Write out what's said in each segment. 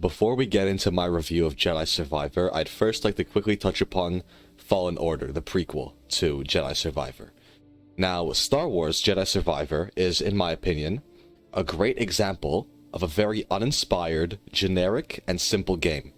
Before we get into my review of Jedi Survivor, I'd first like to quickly touch upon Fallen Order, the prequel to Jedi Survivor. Now, Star Wars Jedi Survivor is, in my opinion, a great example of a very uninspired, generic, and simple game.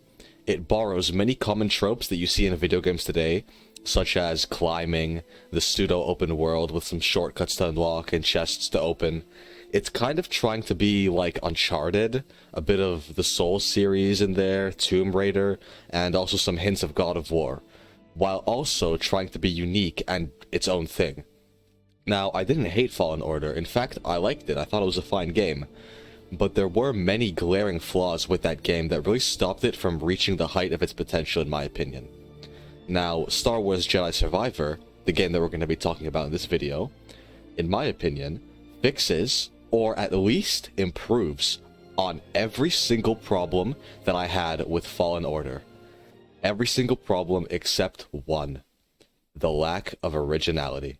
It borrows many common tropes that you see in video games today, such as climbing, the pseudo-open world with some shortcuts to unlock and chests to open. It's kind of trying to be like Uncharted, a bit of the Souls series in there, Tomb Raider, and also some hints of God of War, while also trying to be unique and its own thing. Now, I didn't hate Fallen Order. In fact, I liked it. I thought it was a fine game. But there were many glaring flaws with that game that really stopped it from reaching the height of its potential, in my opinion. Now, Star Wars Jedi Survivor, the game that we're going to be talking about in this video, in my opinion, fixes, or at least improves, on every single problem that I had with Fallen Order. Every single problem except one: the lack of originality.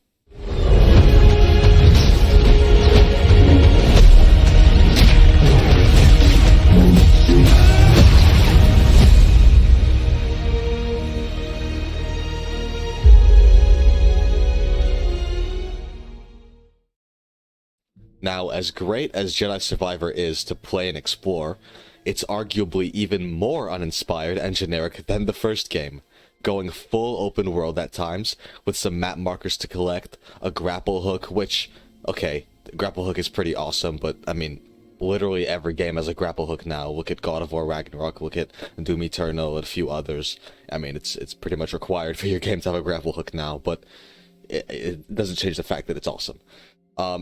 Now, as great as Jedi Survivor is to play and explore, it's arguably even more uninspired and generic than the first game, going full open world at times, with some map markers to collect, a grapple hook, which, okay, the grapple hook is pretty awesome, but, I mean, literally every game has a grapple hook now. Look at God of War Ragnarok, look at Doom Eternal, and a few others. I mean, it's pretty much required for your game to have a grapple hook now, but it doesn't change the fact that it's awesome.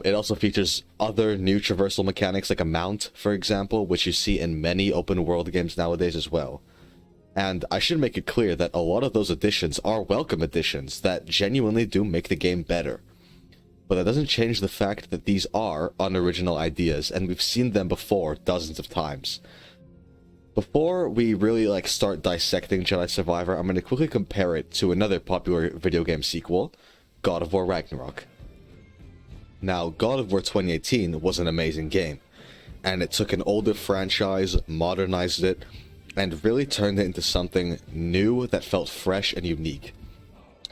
It also features other new traversal mechanics, like a mount, for example, which you see in many open-world games nowadays as well. And I should make it clear that a lot of those additions are welcome additions that genuinely do make the game better. But that doesn't change the fact that these are unoriginal ideas, and we've seen them before dozens of times. Before we really start dissecting Jedi Survivor, I'm going to quickly compare it to another popular video game sequel, God of War Ragnarok. Now, God of War 2018 was an amazing game, and it took an older franchise, modernized it, and really turned it into something new that felt fresh and unique.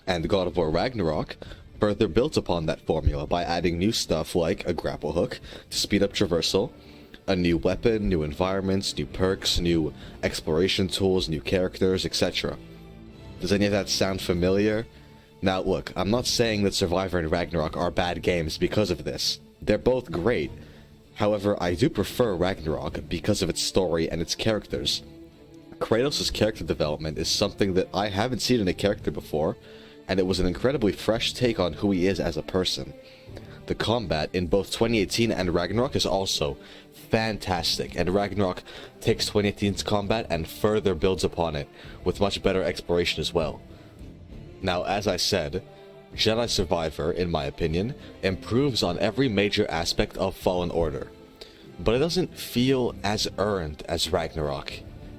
And God of War Ragnarok further built upon that formula by adding new stuff like a grapple hook to speed up traversal, a new weapon, new environments, new perks, new exploration tools, new characters, etc. Does any of that sound familiar? Now look, I'm not saying that Survivor and Ragnarok are bad games because of this. They're both great. However, I do prefer Ragnarok because of its story and its characters. Kratos' character development is something that I haven't seen in a character before, and it was an incredibly fresh take on who he is as a person. The combat in both 2018 and Ragnarok is also fantastic, and Ragnarok takes 2018's combat and further builds upon it, with much better exploration as well. Now, as I said, Jedi Survivor, in my opinion, improves on every major aspect of Fallen Order, but it doesn't feel as earned as Ragnarok.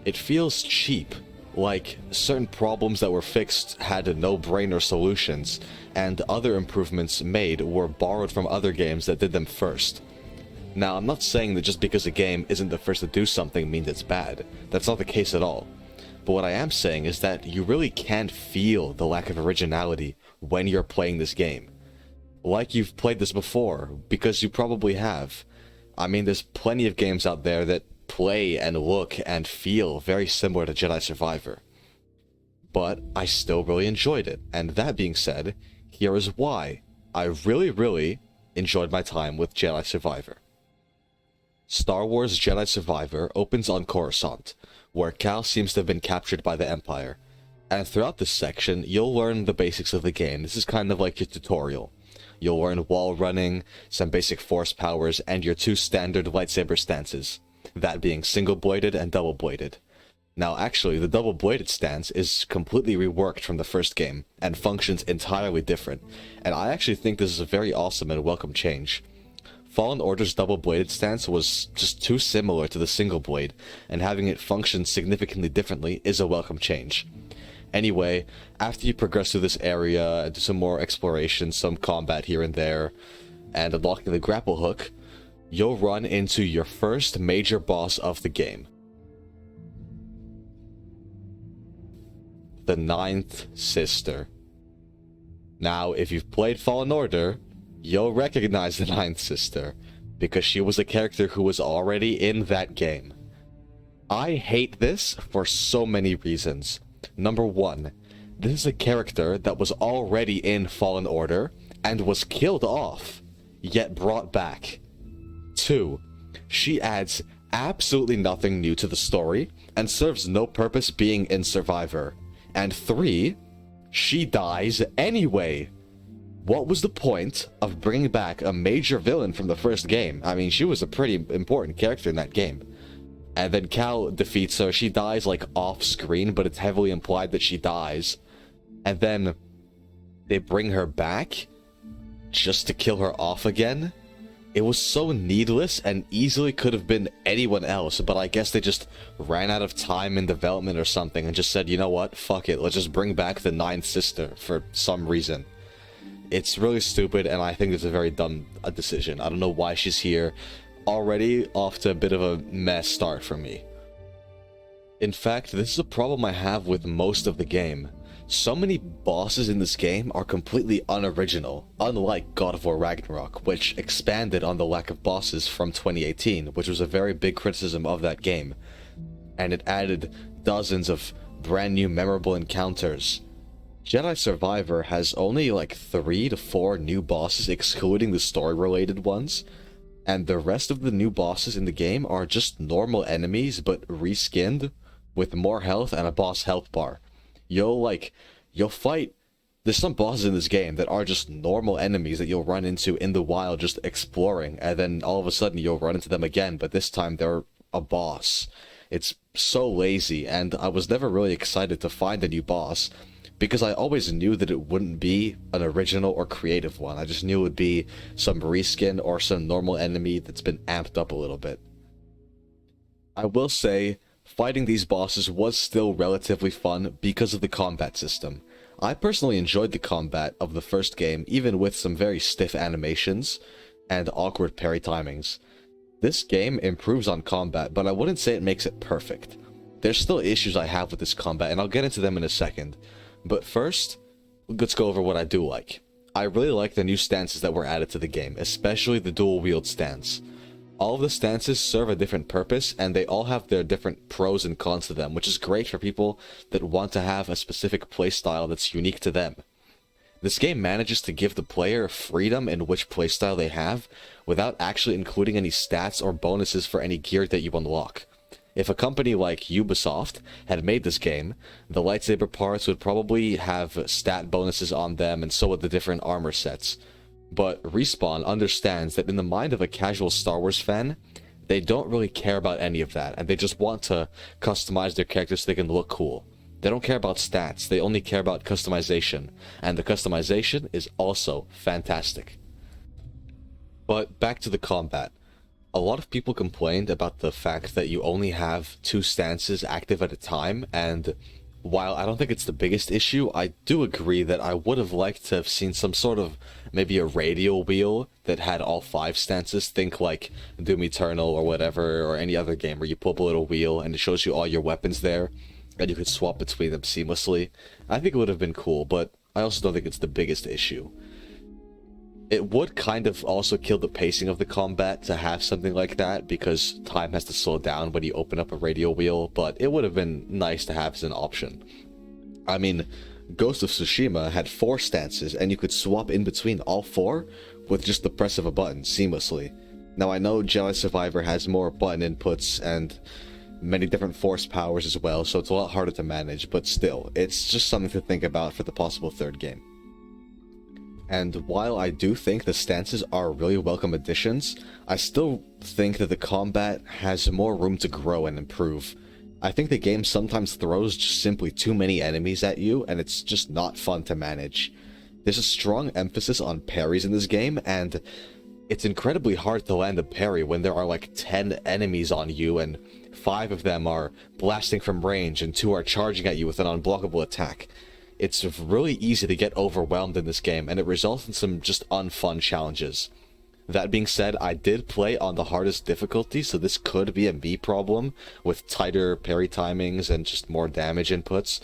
It feels cheap, like certain problems that were fixed had no-brainer solutions, and other improvements made were borrowed from other games that did them first. Now, I'm not saying that just because a game isn't the first to do something means it's bad. That's not the case at all. But what I am saying is that you really can feel the lack of originality when you're playing this game. Like you've played this before, because you probably have. I mean, there's plenty of games out there that play and look and feel very similar to Jedi Survivor. But I still really enjoyed it, and that being said, here is why I really enjoyed my time with Jedi Survivor. Star Wars Jedi Survivor opens on Coruscant, where Cal seems to have been captured by the Empire. And throughout this section, you'll learn the basics of the game. This is kind of like your tutorial. You'll learn wall running, some basic force powers, and your two standard lightsaber stances, that being single-bladed and double-bladed. Now actually, the double-bladed stance is completely reworked from the first game, and functions entirely different, and I actually think this is a very awesome and welcome change. Fallen Order's double-bladed stance was just too similar to the single blade, and having it function significantly differently is a welcome change. Anyway, after you progress through this area, do some more exploration, some combat here and there, and unlocking the grapple hook, you'll run into your first major boss of the game. the ninth sister. Now, if you've played Fallen Order, you'll recognize the ninth sister, because she was a character who was already in that game. I hate this for so many reasons. Number one, this is a character that was already in Fallen Order and was killed off, yet brought back. 2, she adds absolutely nothing new to the story and serves no purpose being in Survivor. And 3, she dies anyway. What was the point of bringing back a major villain from the first game? I mean, she was a pretty important character in that game. And then Cal defeats her. She dies, like, off-screen, but it's heavily implied that she dies. And then they bring her back just to kill her off again? It was so needless and easily could have been anyone else, but I guess they just ran out of time in development or something and just said, you know what, fuck it, let's just bring back the ninth sister for some reason. It's really stupid, and I think it's a very dumb decision. I don't know why she's here. Already off to a bit of a mess start for me. In fact, this is a problem I have with most of the game. So many bosses in this game are completely unoriginal, unlike God of War Ragnarok, which expanded on the lack of bosses from 2018, which was a very big criticism of that game. And it added dozens of brand new memorable encounters. Jedi Survivor has only like 3 to 4 new bosses excluding the story-related ones, and the rest of the new bosses in the game are just normal enemies but reskinned with more health and a boss health bar. You'll fight, there's some bosses in this game that are just normal enemies that you'll run into in the wild just exploring, and then all of a sudden you'll run into them again, but this time they're a boss. It's so lazy, and I was never really excited to find a new boss, because I always knew that it wouldn't be an original or creative one. I just knew it would be some reskin or some normal enemy that's been amped up a little bit. I will say, fighting these bosses was still relatively fun because of the combat system. I personally enjoyed the combat of the first game, even with some very stiff animations and awkward parry timings. This game improves on combat, but I wouldn't say it makes it perfect. There's still issues I have with this combat, and I'll get into them in a second. But first, let's go over what I do like. I really like the new stances that were added to the game, especially the dual wield stance. All of the stances serve a different purpose, and they all have their different pros and cons to them, which is great for people that want to have a specific playstyle that's unique to them. This game manages to give the player freedom in which playstyle they have, without actually including any stats or bonuses for any gear that you unlock. If a company like Ubisoft had made this game, the lightsaber parts would probably have stat bonuses on them, and so would the different armor sets. But Respawn understands that in the mind of a casual Star Wars fan, they don't really care about any of that, and they just want to customize their characters so they can look cool. They don't care about stats, they only care about customization, and the customization is also fantastic. But back to the combat. A lot of people complained about the fact that you only have 2 stances active at a time, and while I don't think it's the biggest issue, I do agree that I would have liked to have seen some sort of, maybe a radial wheel that had all 5 stances. Think like Doom Eternal or whatever, or any other game where you pull up a little wheel and it shows you all your weapons there, and you could swap between them seamlessly. I think it would have been cool, but I also don't think it's the biggest issue. It would kind of also kill the pacing of the combat to have something like that, because time has to slow down when you open up a radial wheel, but it would have been nice to have as an option. I mean, Ghost of Tsushima had 4 stances, and you could swap in between all 4 with just the press of a button seamlessly. Now, I know Jedi Survivor has more button inputs and many different force powers as well, so it's a lot harder to manage, but still, it's just something to think about for the possible 3rd game. And while I do think the stances are really welcome additions, I still think that the combat has more room to grow and improve. I think the game sometimes throws just simply too many enemies at you, and it's just not fun to manage. There's a strong emphasis on parries in this game, and it's incredibly hard to land a parry when there are like 10 enemies on you, and 5 of them are blasting from range, and 2 are charging at you with an unblockable attack. It's really easy to get overwhelmed in this game, and it results in some just unfun challenges. That being said, I did play on the hardest difficulty, so this could be a me problem with tighter parry timings and just more damage inputs.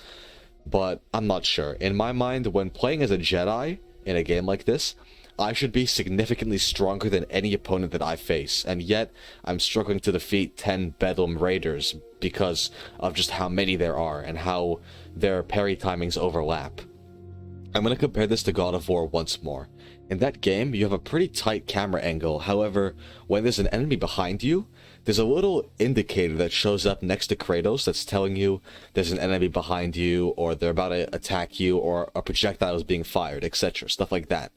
but I'm not sure. In my mind, when playing as a Jedi in a game like this, I should be significantly stronger than any opponent that I face, and yet I'm struggling to defeat 10 Bedlam Raiders because of just how many there are and how their parry timings overlap. I'm going to compare this to God of War once more. In that game, you have a pretty tight camera angle. However, when there's an enemy behind you, there's a little indicator that shows up next to Kratos that's telling you there's an enemy behind you, or they're about to attack you, or a projectile is being fired, etc. Stuff like that.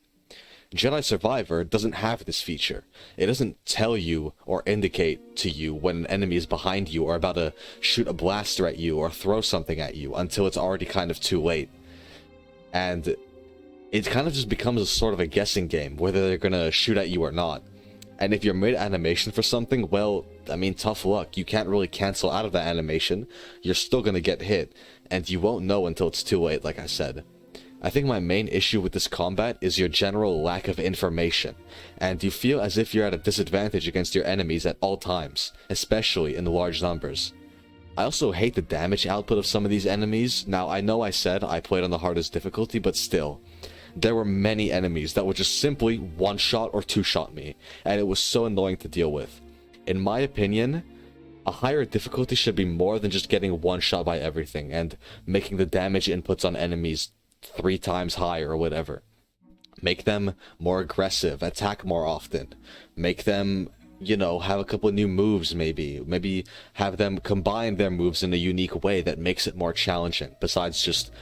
Jedi Survivor doesn't have this feature. It doesn't tell you or indicate to you when an enemy is behind you or about to shoot a blaster at you or throw something at you until it's already kind of too late. And it kind of just becomes a sort of a guessing game, whether they're gonna shoot at you or not. And if you're mid-animation for something, well, I mean, tough luck. You can't really cancel out of that animation. You're still gonna get hit, and you won't know until it's too late, like I said. I think my main issue with this combat is your general lack of information, and you feel as if you're at a disadvantage against your enemies at all times, especially in large numbers. I also hate the damage output of some of these enemies. Now, I know I said I played on the hardest difficulty, but still. There were many enemies that would just simply one-shot or two-shot me, and it was so annoying to deal with. In my opinion, a higher difficulty should be more than just getting one-shot by everything, and making the damage inputs on enemies 3 times higher or whatever. Make them more aggressive, attack more often, make them, you know, have a couple of new moves maybe have them combine their moves in a unique way that makes it more challenging, besides just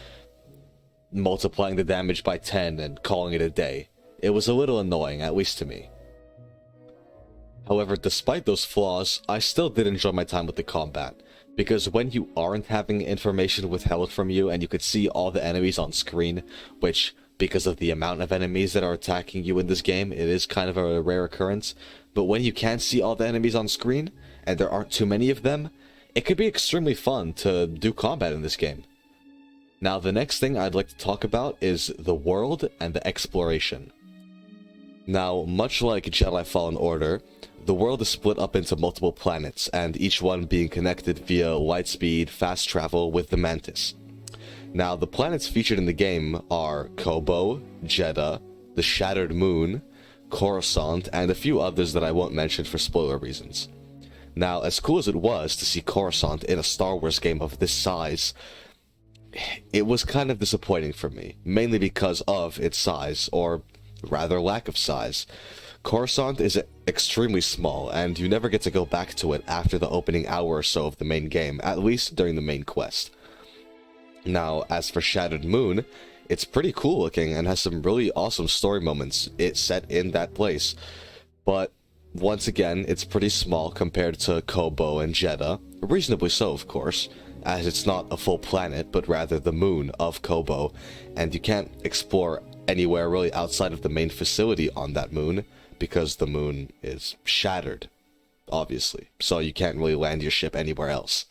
multiplying the damage by 10 and calling it a day. It was a little annoying, at least to me. However, despite those flaws, I still did enjoy my time with the combat, because when you aren't having information withheld from you and you could see all the enemies on screen, which, because of the amount of enemies that are attacking you in this game, it is kind of a rare occurrence, but when you can't see all the enemies on screen, and there aren't too many of them, it could be extremely fun to do combat in this game. Now, the next thing I'd like to talk about is the world and the exploration. Now, much like Jedi Fallen Order, the world is split up into multiple planets, and each one being connected via lightspeed fast travel with the Mantis. Now, the planets featured in the game are Kobo, Jeddah, the Shattered Moon, Coruscant, and a few others that I won't mention for spoiler reasons. Now, as cool as it was to see Coruscant in a Star Wars game of this size, it was kind of disappointing for me, mainly because of its size, or rather lack of size. Coruscant is extremely small, and you never get to go back to it after the opening hour or so of the main game, at least during the main quest. Now, as for Shattered Moon, it's pretty cool looking and has some really awesome story moments. It's set in that place, but once again, it's pretty small compared to Kobo and Jeddah, reasonably so, of course, as it's not a full planet, but rather the moon of Kobo, and you can't explore anywhere really outside of the main facility on that moon, because the moon is shattered, obviously, so you can't really land your ship anywhere else.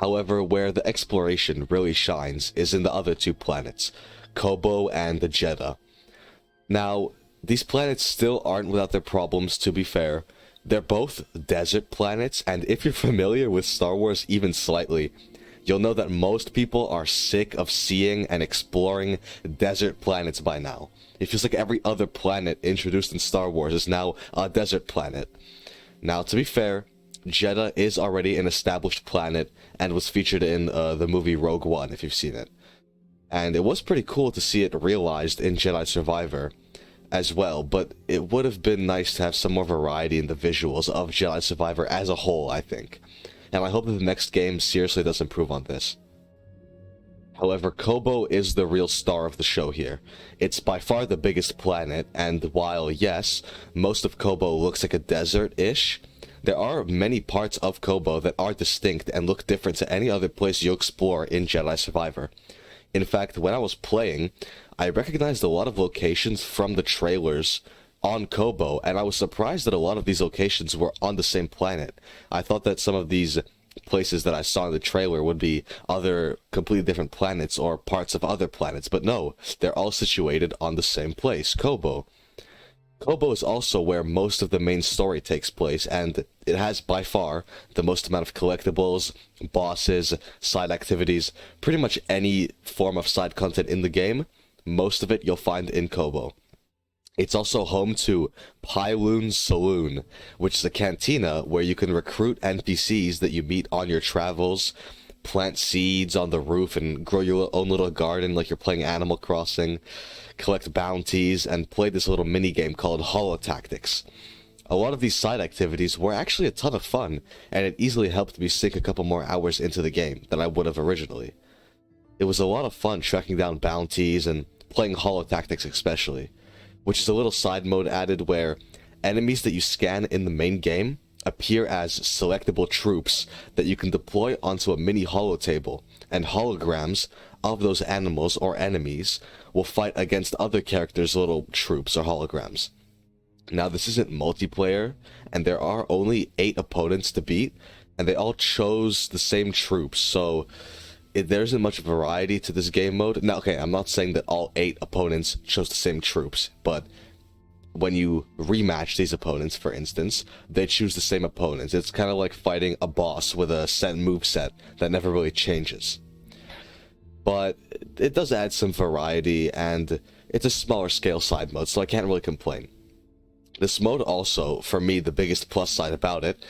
However, where the exploration really shines is in the other 2 planets, Kobo and the Jeddah. Now, these planets still aren't without their problems, to be fair. They're both desert planets, and if you're familiar with Star Wars even slightly, you'll know that most people are sick of seeing and exploring desert planets by now. It feels like every other planet introduced in Star Wars is now a desert planet. Now, to be fair, Jeddah is already an established planet and was featured in the movie Rogue One, if you've seen it. And it was pretty cool to see it realized in Jedi Survivor as well, but it would have been nice to have some more variety in the visuals of Jedi Survivor as a whole, I think. And I hope that the next game seriously does improve on this. However, Kobo is the real star of the show here. It's by far the biggest planet, and while, yes, most of Kobo looks like a desert-ish, there are many parts of Kobo that are distinct and look different to any other place you explore in Jedi Survivor. In fact, when I was playing, I recognized a lot of locations from the trailers on Kobo, and I was surprised that a lot of these locations were on the same planet. I thought that some of these places that I saw in the trailer would be other completely different planets or parts of other planets, but no, they're all situated on the same place, Kobo. Kobo is also where most of the main story takes place, and it has by far the most amount of collectibles, bosses, side activities, pretty much any form of side content in the game. Most of it you'll find in Kobo. It's also home to Pyloon's Saloon, which is a cantina where you can recruit NPCs that you meet on your travels, plant seeds on the roof and grow your own little garden like you're playing Animal Crossing, collect bounties, and play this little mini-game called Holo Tactics. A lot of these side activities were actually a ton of fun, and it easily helped me sink a couple more hours into the game than I would have originally. It was a lot of fun tracking down bounties and playing Holo Tactics especially, which is a little side mode added where enemies that you scan in the main game appear as selectable troops that you can deploy onto a mini holo table, and holograms of those animals or enemies will fight against other characters' little troops or holograms. Now, this isn't multiplayer, and there are only 8 opponents to beat, and they all chose the same troops, so there isn't much variety to this game mode. Now, okay, I'm not saying that all 8 opponents chose the same troops, but when you rematch these opponents, for instance, they choose the same opponents. It's kind of like fighting a boss with a set moveset that never really changes. But it does add some variety, and it's a smaller scale side mode, so I can't really complain. This mode also, for me, the biggest plus side about it,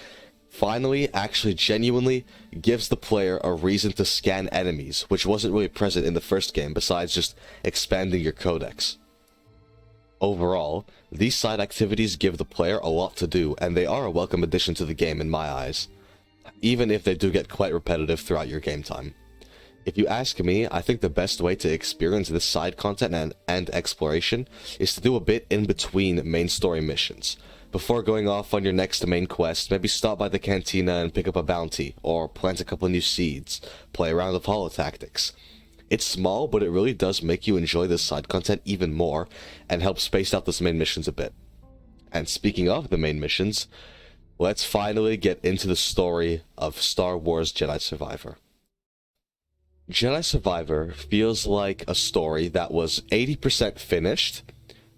finally, actually genuinely gives the player a reason to scan enemies, which wasn't really present in the first game, besides just expanding your codex. Overall, these side activities give the player a lot to do, and they are a welcome addition to the game in my eyes, even if they do get quite repetitive throughout your game time. If you ask me, I think the best way to experience this side content and exploration is to do a bit in between main story missions. Before going off on your next main quest, maybe stop by the cantina and pick up a bounty, or plant a couple new seeds, play around with holo tactics. It's small, but it really does make you enjoy this side content even more, and help space out those main missions a bit. And speaking of the main missions, let's finally get into the story of Star Wars Jedi Survivor. Jedi Survivor feels like a story that was 80% finished,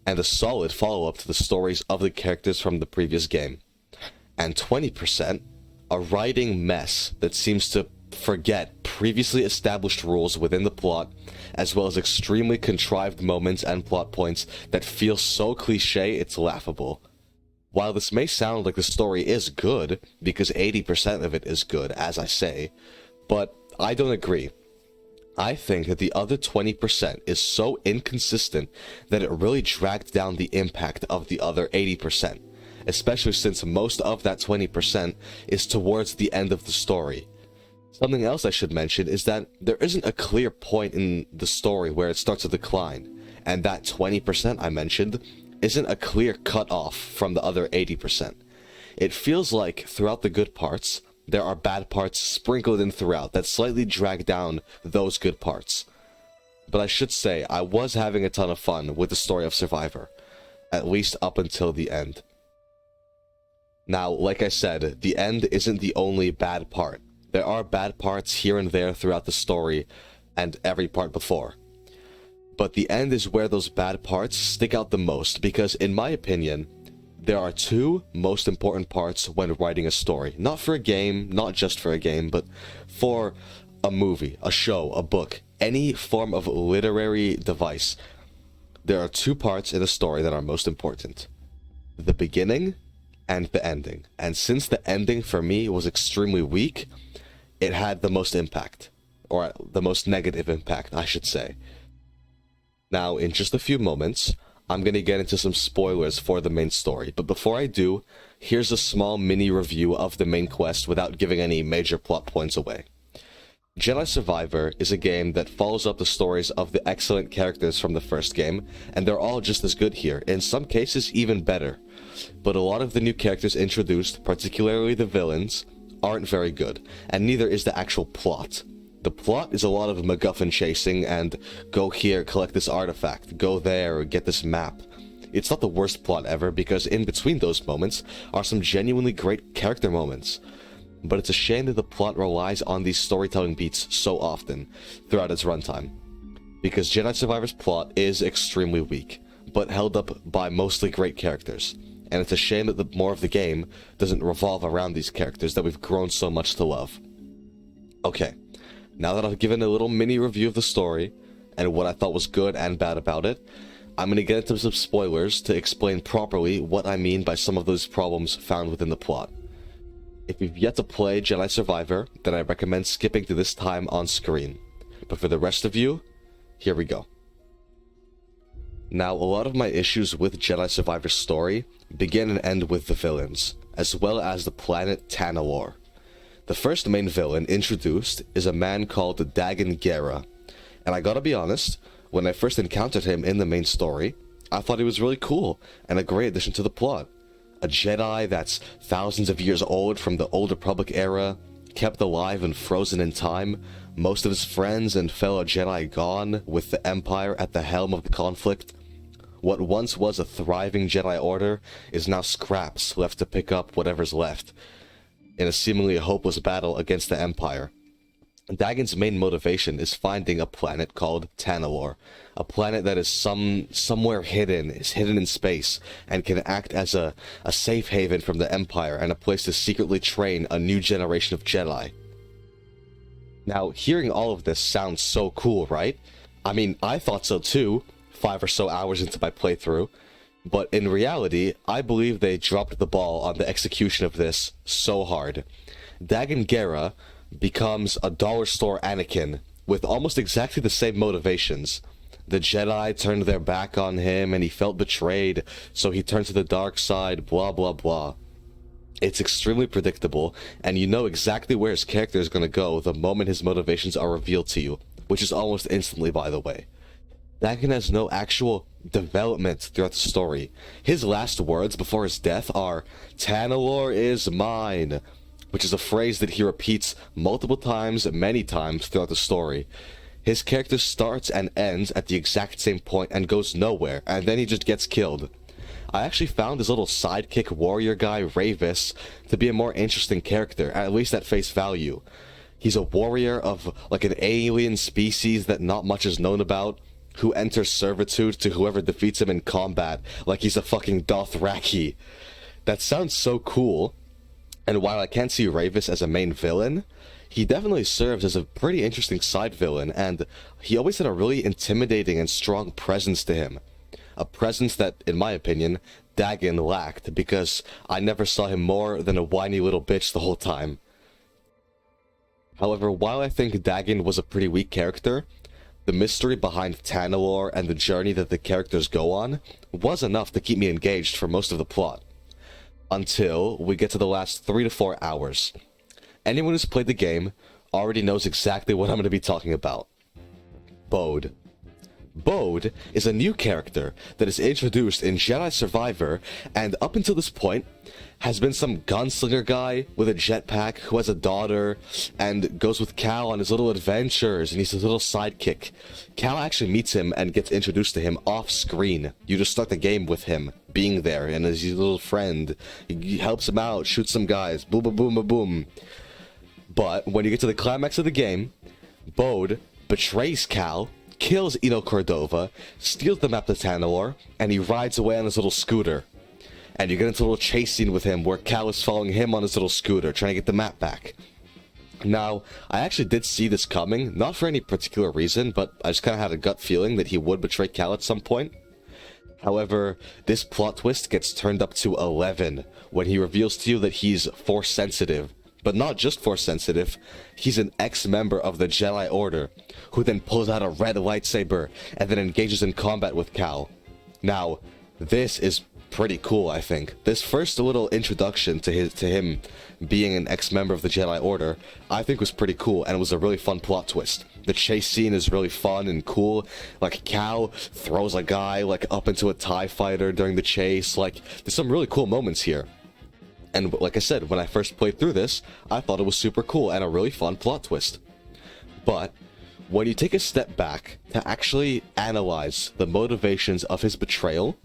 and a solid follow-up to the stories of the characters from the previous game. And 20%, a writing mess that seems to forget previously established rules within the plot, as well as extremely contrived moments and plot points that feel so cliche it's laughable. While this may sound like the story is good, because 80% of it is good, as I say, but I don't agree. I think that the other 20% is so inconsistent that it really dragged down the impact of the other 80%, especially since most of that 20% is towards the end of the story. Something else I should mention is that there isn't a clear point in the story where it starts to decline, and that 20% I mentioned isn't a clear cut-off from the other 80%. It feels like throughout the good parts, there are bad parts sprinkled in throughout that slightly drag down those good parts. But I should say, I was having a ton of fun with the story of Survivor, at least up until the end. Now, like I said, the end isn't the only bad part. There are bad parts here and there throughout the story, and every part before. But the end is where those bad parts stick out the most, because in my opinion, there are 2 most important parts when writing a story. Not for a game, not just for a game, but for a movie, a show, a book, any form of literary device. There are 2 parts in a story that are most important: the beginning and the ending. And since the ending for me was extremely weak, it had the most impact, or the most negative impact, I should say. Now, in just a few moments, I'm going to get into some spoilers for the main story, but before I do, here's a small mini review of the main quest without giving any major plot points away. Jedi Survivor is a game that follows up the stories of the excellent characters from the first game, and they're all just as good here, in some cases even better. But a lot of the new characters introduced, particularly the villains, aren't very good, and neither is the actual plot. The plot is a lot of MacGuffin chasing and go here, collect this artifact, go there, get this map. It's not the worst plot ever, because in between those moments are some genuinely great character moments. But it's a shame that the plot relies on these storytelling beats so often throughout its runtime, because Jedi Survivor's plot is extremely weak. but held up by mostly great characters. And it's a shame that more of the game doesn't revolve around these characters that we've grown so much to love. Okay, now that I've given a little mini review of the story, and what I thought was good and bad about it, I'm going to get into some spoilers to explain properly what I mean by some of those problems found within the plot. If you've yet to play Jedi Survivor, then I recommend skipping to this time on screen. But for the rest of you, here we go. Now, a lot of my issues with Jedi Survivor's story begin and end with the villains, as well as the planet Tanalorr. The first main villain introduced is a man called Dagan Gera, and I gotta be honest, when I first encountered him in the main story, I thought he was really cool and a great addition to the plot. A Jedi that's thousands of years old from the Old Republic era, kept alive and frozen in time, most of his friends and fellow Jedi gone, with the Empire at the helm of the conflict. What once was a thriving Jedi Order is now scraps left to pick up whatever's left, in a seemingly hopeless battle against the Empire. Dagan's main motivation is finding a planet called Tanalorr, a planet that is somewhere hidden, is hidden in space, and can act as a safe haven from the Empire and a place to secretly train a new generation of Jedi. Now, hearing all of this sounds so cool, right? I mean, I thought so too, 5 or so hours into my playthrough, but in reality, I believe they dropped the ball on the execution of this so hard. Dagan Gera becomes a dollar store Anakin with almost exactly the same motivations. The Jedi turned their back on him and he felt betrayed, so he turned to the dark side, blah blah blah. It's extremely predictable, and you know exactly where his character is going to go the moment his motivations are revealed to you, which is almost instantly, by the way. Dagan has no actual development throughout the story. His last words before his death are, "Tanalorr is mine," which is a phrase that he repeats multiple times, many times throughout the story. His character starts and ends at the exact same point and goes nowhere, and then he just gets killed. I actually found this little sidekick warrior guy, Ravis, to be a more interesting character, at least at face value. He's a warrior of, like, an alien species that not much is known about, who enters servitude to whoever defeats him in combat, like he's a fucking Dothraki. That sounds so cool. And while I can't see Ravis as a main villain, he definitely serves as a pretty interesting side villain, and he always had a really intimidating and strong presence to him. A presence that, in my opinion, Dagan lacked, because I never saw him more than a whiny little bitch the whole time. However, while I think Dagan was a pretty weak character, the mystery behind Tanalorr and the journey that the characters go on was enough to keep me engaged for most of the plot. Until we get to the last 3 to 4 hours. Anyone who's played the game already knows exactly what I'm going to be talking about. Bode. Bode is a new character that is introduced in Jedi Survivor, and up until this point has been some gunslinger guy with a jetpack who has a daughter and goes with Cal on his little adventures, and he's his little sidekick. Cal actually meets him and gets introduced to him off screen. You just start the game with him being there and as his little friend. He helps him out, shoots some guys, boom boom boom boom boom. But when you get to the climax of the game, Bode betrays Cal, kills Eno Cordova, steals the map to Tanalorr, and he rides away on his little scooter. And you get into a little chase scene with him where Cal is following him on his little scooter, trying to get the map back. Now, I actually did see this coming, not for any particular reason, but I just kind of had a gut feeling that he would betray Cal at some point. However, this plot twist gets turned up to 11 when he reveals to you that he's Force sensitive. But not just Force sensitive, he's an ex-member of the Jedi Order, who then pulls out a red lightsaber and then engages in combat with Cal. Now, this is pretty cool, I think. This first little introduction to him being an ex-member of the Jedi Order, I think was pretty cool, and it was a really fun plot twist. The chase scene is really fun and cool. Like, Cal throws a guy, like, up into a TIE fighter during the chase. Like, there's some really cool moments here. And like I said, when I first played through this, I thought it was super cool and a really fun plot twist. But when you take a step back to actually analyze the motivations of his betrayal,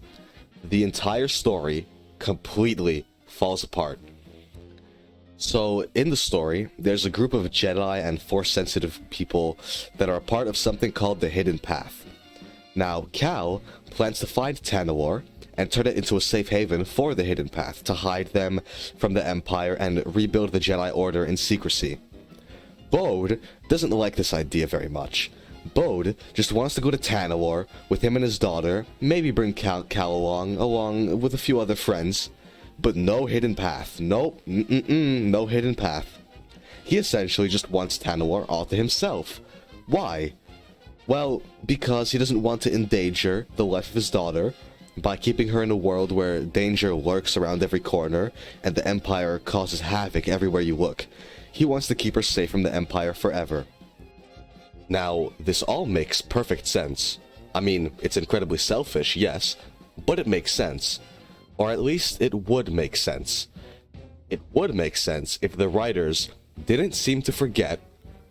the entire story completely falls apart. So, in the story, there's a group of Jedi and Force-sensitive people that are a part of something called the Hidden Path. Now, Cal plans to find Tanalorr and turn it into a safe haven for the Hidden Path to hide them from the Empire and rebuild the Jedi Order in secrecy. Bode doesn't like this idea very much. Bode just wants to go to Tanalorr with him and his daughter, maybe bring Cal along with a few other friends, but no Hidden Path. Nope, no Hidden Path. He essentially just wants Tanalorr all to himself. Why? Well, because he doesn't want to endanger the life of his daughter by keeping her in a world where danger lurks around every corner and the Empire causes havoc everywhere you look. He wants to keep her safe from the Empire forever. Now, this all makes perfect sense. I mean, it's incredibly selfish, yes, but it makes sense. Or at least it would make sense. It would make sense if the writers didn't seem to forget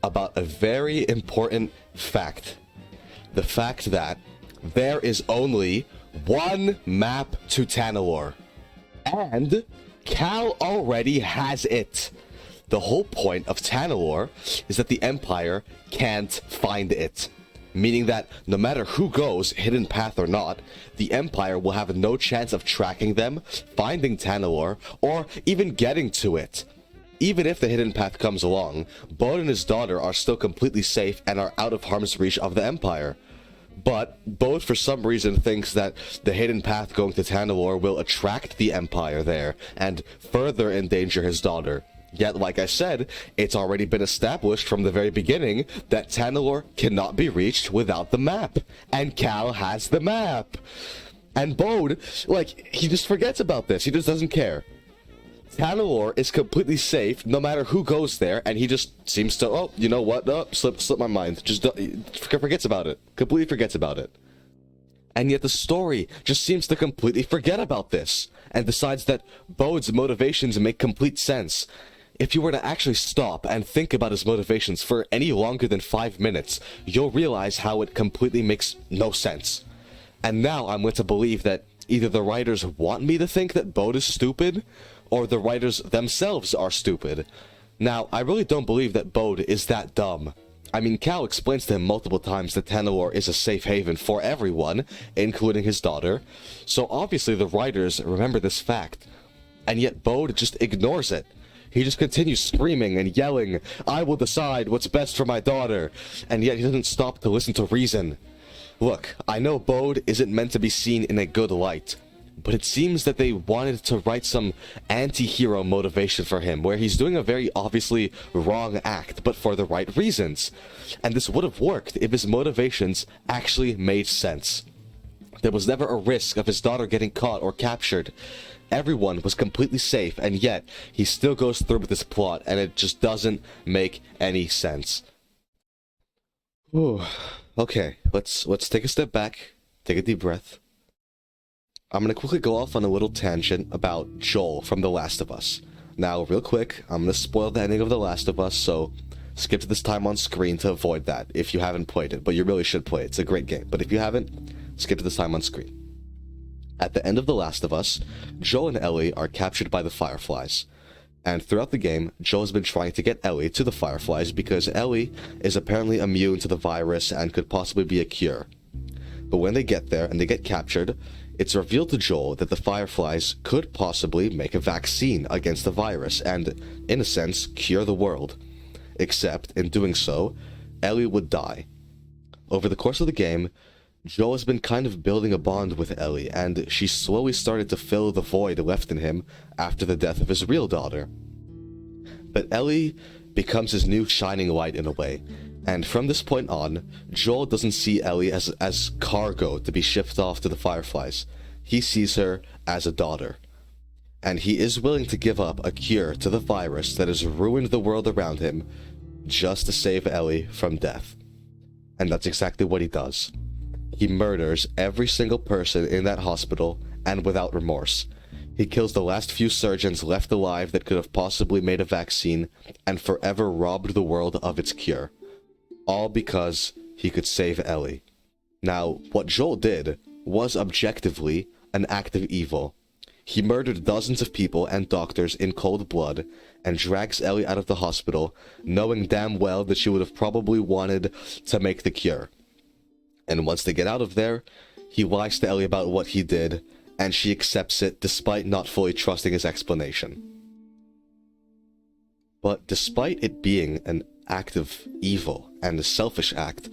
about a very important fact. The fact that there is only one map to Tanalorr. And Cal already has it. The whole point of Tanalorr is that the Empire can't find it. Meaning that no matter who goes, Hidden Path or not, the Empire will have no chance of tracking them, finding Tanalorr, or even getting to it. Even if the Hidden Path comes along, Bode and his daughter are still completely safe and are out of harm's reach of the Empire. But Bode for some reason thinks that the Hidden Path going to Tanalorr will attract the Empire there and further endanger his daughter. Yet, like I said, it's already been established from the very beginning that Tanalorr cannot be reached without the map. And Cal has the map. And Bode, he just forgets about this. He just doesn't care. Tanalorr is completely safe no matter who goes there, and he just seems to, oh, you know what? Oh, slip my mind. Just forgets about it. Completely forgets about it. And yet the story just seems to completely forget about this, and decides that Bode's motivations make complete sense. If you were to actually stop and think about his motivations for any longer than 5 minutes, you'll realize how it completely makes no sense. And now I'm led to believe that either the writers want me to think that Bode is stupid, or the writers themselves are stupid. Now, I really don't believe that Bode is that dumb. I mean, Cal explains to him multiple times that Tanalorr is a safe haven for everyone, including his daughter, so obviously the writers remember this fact. And yet Bode just ignores it. He just continues screaming and yelling, I will decide what's best for my daughter, and yet he doesn't stop to listen to reason. Look, I know Bode isn't meant to be seen in a good light, but it seems that they wanted to write some anti-hero motivation for him, where he's doing a very obviously wrong act, but for the right reasons. And this would have worked if his motivations actually made sense. There was never a risk of his daughter getting caught or captured. Everyone was completely safe, and yet he still goes through with this plot, and it just doesn't make any sense. Ooh. Okay, let's take a step back, take a deep breath. I'm gonna quickly go off on a little tangent about Joel from The Last of Us. Now, real quick, I'm gonna spoil the ending of The Last of Us, so skip to this time on screen to avoid that if you haven't played it, but you really should play it. It's a great game, but if you haven't, skip to this time on screen. At the end of The Last of Us, Joel and Ellie are captured by the Fireflies. And throughout the game, Joel has been trying to get Ellie to the Fireflies because Ellie is apparently immune to the virus and could possibly be a cure. But when they get there and they get captured, it's revealed to Joel that the Fireflies could possibly make a vaccine against the virus and, in a sense, cure the world. Except, in doing so, Ellie would die. Over the course of the game, Joel has been kind of building a bond with Ellie, and she slowly started to fill the void left in him after the death of his real daughter. But Ellie becomes his new shining light in a way, and from this point on, Joel doesn't see Ellie as cargo to be shipped off to the Fireflies. He sees her as a daughter. And he is willing to give up a cure to the virus that has ruined the world around him just to save Ellie from death. And that's exactly what he does. He murders every single person in that hospital, and without remorse. He kills the last few surgeons left alive that could have possibly made a vaccine, and forever robbed the world of its cure. All because he could save Ellie. Now, what Joel did was objectively an act of evil. He murdered dozens of people and doctors in cold blood, and drags Ellie out of the hospital, knowing damn well that she would have probably wanted to make the cure. And once they get out of there, he lies to Ellie about what he did, and she accepts it despite not fully trusting his explanation. But despite it being an act of evil and a selfish act,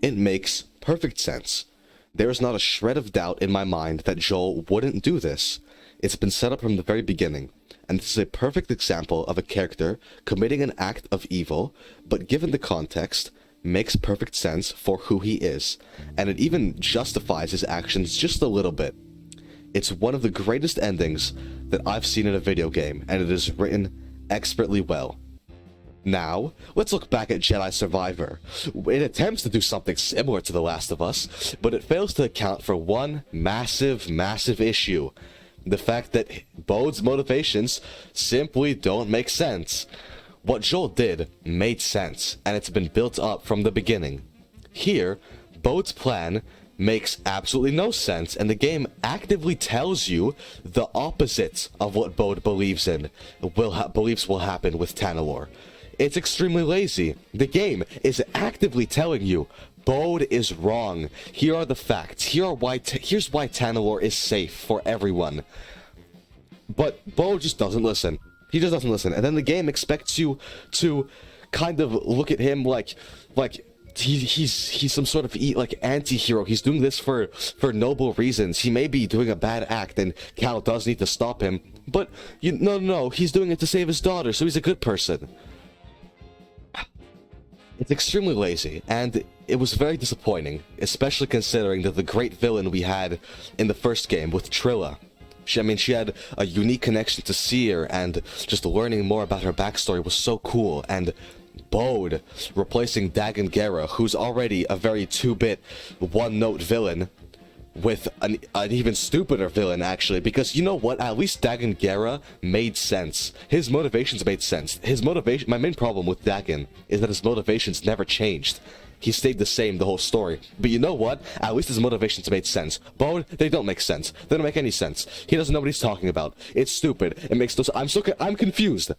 it makes perfect sense. There is not a shred of doubt in my mind that Joel wouldn't do this. It's been set up from the very beginning, and this is a perfect example of a character committing an act of evil, but given the context, makes perfect sense for who he is, and it even justifies his actions just a little bit. It's one of the greatest endings that I've seen in a video game, and it is written expertly well. Now, let's look back at Jedi Survivor. It attempts to do something similar to The Last of Us, but it fails to account for one massive issue. The fact that Bode's motivations simply don't make sense. What Joel did made sense, and it's been built up from the beginning. Here, Bode's plan makes absolutely no sense, and the game actively tells you the opposite of what Bode believes will happen with Tanalorr. It's extremely lazy. The game is actively telling you Bode is wrong. Here are the facts. Here's why Tanalorr is safe for everyone. But Bode just doesn't listen. He just doesn't listen. And then the game expects you to kind of look at him like he's some sort of anti-hero. He's doing this for noble reasons. He may be doing a bad act, and Cal does need to stop him. But no, he's doing it to save his daughter, so he's a good person. It's extremely lazy, and it was very disappointing, especially considering that the great villain we had in the first game with Trilla. She had a unique connection to Seer, and just learning more about her backstory was so cool, and Bode replacing Dagon Gera, who's already a very 2-bit, one-note villain, with an even stupider villain, actually, because you know what, at least Dagon Gera made sense. His motivations made sense. My main problem with Dagon is that his motivations never changed. He stayed the same the whole story. But you know what? At least his motivations made sense. Bode, they don't make sense. They don't make any sense. He doesn't know what he's talking about. It's stupid. It makes no sense. I'm confused.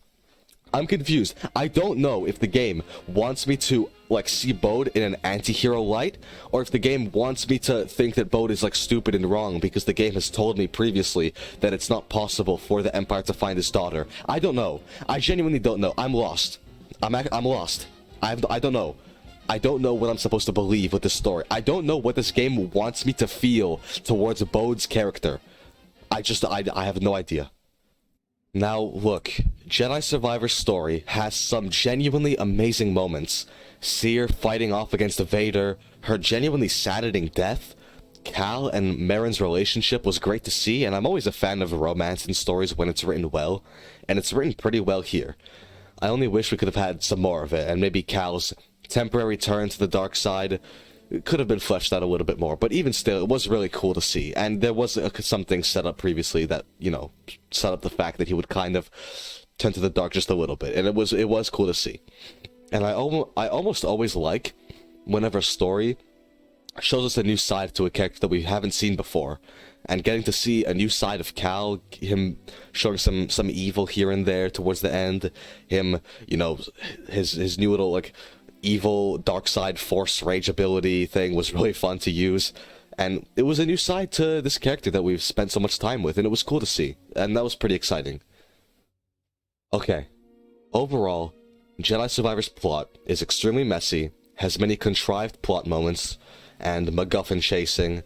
I'm confused. I don't know if the game wants me to, see Bode in an anti-hero light, or if the game wants me to think that Bode is, stupid and wrong because the game has told me previously that it's not possible for the Empire to find his daughter. I don't know. I genuinely don't know. I'm lost. I'm lost. I don't know. I don't know what I'm supposed to believe with this story. I don't know what this game wants me to feel towards Bode's character. I have no idea. Now, look, Jedi Survivor's story has some genuinely amazing moments. Seer fighting off against Vader, her genuinely saddening death, Cal and Merrin's relationship was great to see, and I'm always a fan of romance in stories when it's written well, and it's written pretty well here. I only wish we could have had some more of it, and maybe Cal's temporary turn to the dark side could have been fleshed out a little bit more, but even still, it was really cool to see, and there was something set up previously that, set up the fact that he would kind of turn to the dark just a little bit, and it was cool to see. And I almost always like whenever a story shows us a new side to a character that we haven't seen before, and getting to see a new side of Cal, him showing some evil here and there towards the end, him, his new little, evil dark side force rage ability thing was really fun to use, and it was a new side to this character that we've spent so much time with, and it was cool to see, and that was pretty exciting. Okay, overall, Jedi Survivor's plot is extremely messy, has many contrived plot moments, and MacGuffin chasing,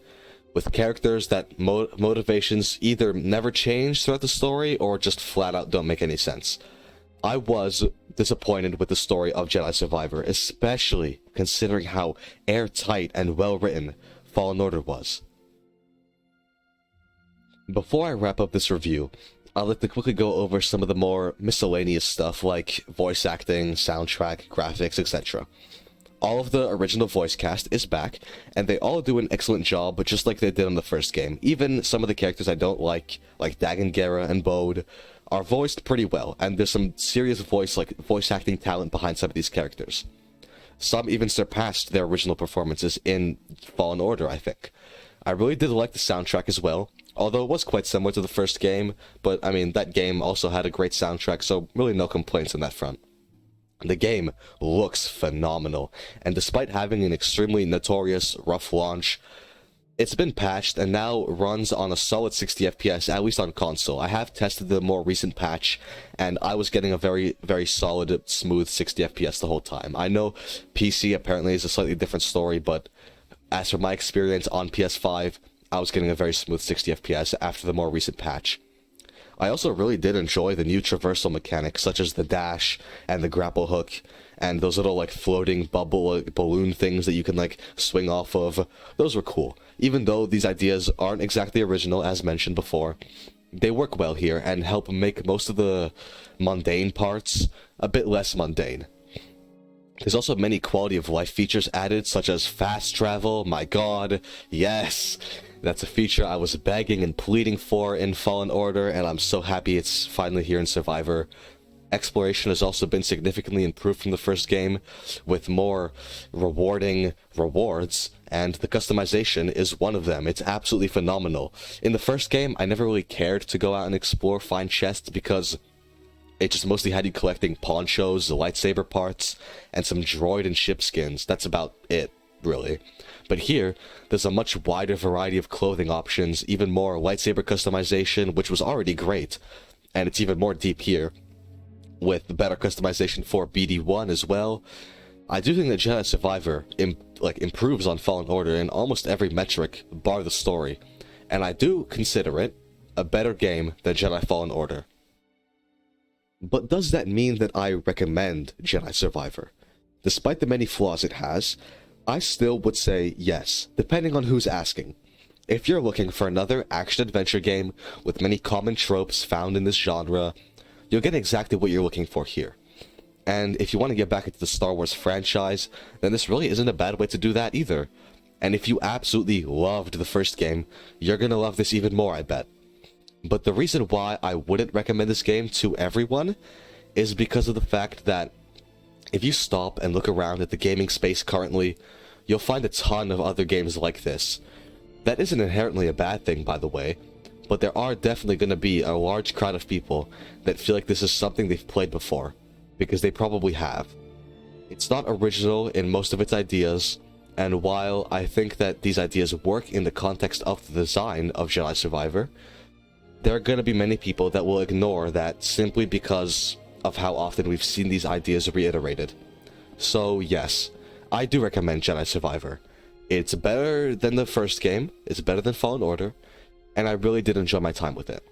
with characters that motivations either never change throughout the story or just flat out don't make any sense. I was disappointed with the story of Jedi Survivor, especially considering how airtight and well-written Fallen Order was. Before I wrap up this review, I'd like to quickly go over some of the more miscellaneous stuff like voice acting, soundtrack, graphics, etc. All of the original voice cast is back, and they all do an excellent job, but just like they did in the first game. Even some of the characters I don't like Dagon Gera and Bode, are voiced pretty well, and there's some serious voice acting talent behind some of these characters. Some even surpassed their original performances in Fallen Order, I think. I really did like the soundtrack as well, although it was quite similar to the first game, but that game also had a great soundtrack, so really no complaints on that front. The game looks phenomenal, and despite having an extremely notorious rough launch, it's been patched and now runs on a solid 60 FPS, at least on console. I have tested the more recent patch, and I was getting a very, very solid, smooth 60 FPS the whole time. I know PC apparently is a slightly different story, but as for my experience on PS5, I was getting a very smooth 60 FPS after the more recent patch. I also really did enjoy the new traversal mechanics, such as the dash and the grapple hook, and those little, like, floating bubble balloon things that you can, like, swing off of. Those were cool. Even though these ideas aren't exactly original, as mentioned before, they work well here and help make most of the mundane parts a bit less mundane. There's also many quality of life features added, such as fast travel. My god, yes! That's a feature I was begging and pleading for in Fallen Order, and I'm so happy it's finally here in Survivor. Exploration has also been significantly improved from the first game, with more rewarding rewards, and the customization is one of them. It's absolutely phenomenal. In the first game, I never really cared to go out and explore, find chests, because it just mostly had you collecting ponchos, lightsaber parts, and some droid and ship skins. That's about it, really. But here, there's a much wider variety of clothing options, even more lightsaber customization, which was already great, and it's even more deep here, with better customization for BD1 as well. I do think that Jedi Survivor improves on Fallen Order in almost every metric, bar the story, and I do consider it a better game than Jedi Fallen Order. But does that mean that I recommend Jedi Survivor? Despite the many flaws it has, I still would say yes, depending on who's asking. If you're looking for another action-adventure game with many common tropes found in this genre, you'll get exactly what you're looking for here. And if you want to get back into the Star Wars franchise, then this really isn't a bad way to do that either. And if you absolutely loved the first game, you're gonna love this even more, I bet. But the reason why I wouldn't recommend this game to everyone is because of the fact that if you stop and look around at the gaming space currently, you'll find a ton of other games like this. That isn't inherently a bad thing, by the way, but there are definitely going to be a large crowd of people that feel like this is something they've played before, because they probably have. It's not original in most of its ideas, and while I think that these ideas work in the context of the design of Jedi Survivor, there are going to be many people that will ignore that simply because of how often we've seen these ideas reiterated. So yes, I do recommend Jedi Survivor. It's better than the first game, it's better than Fallen Order, and I really did enjoy my time with it.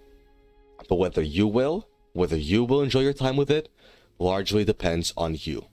But whether you will enjoy your time with it, largely depends on you.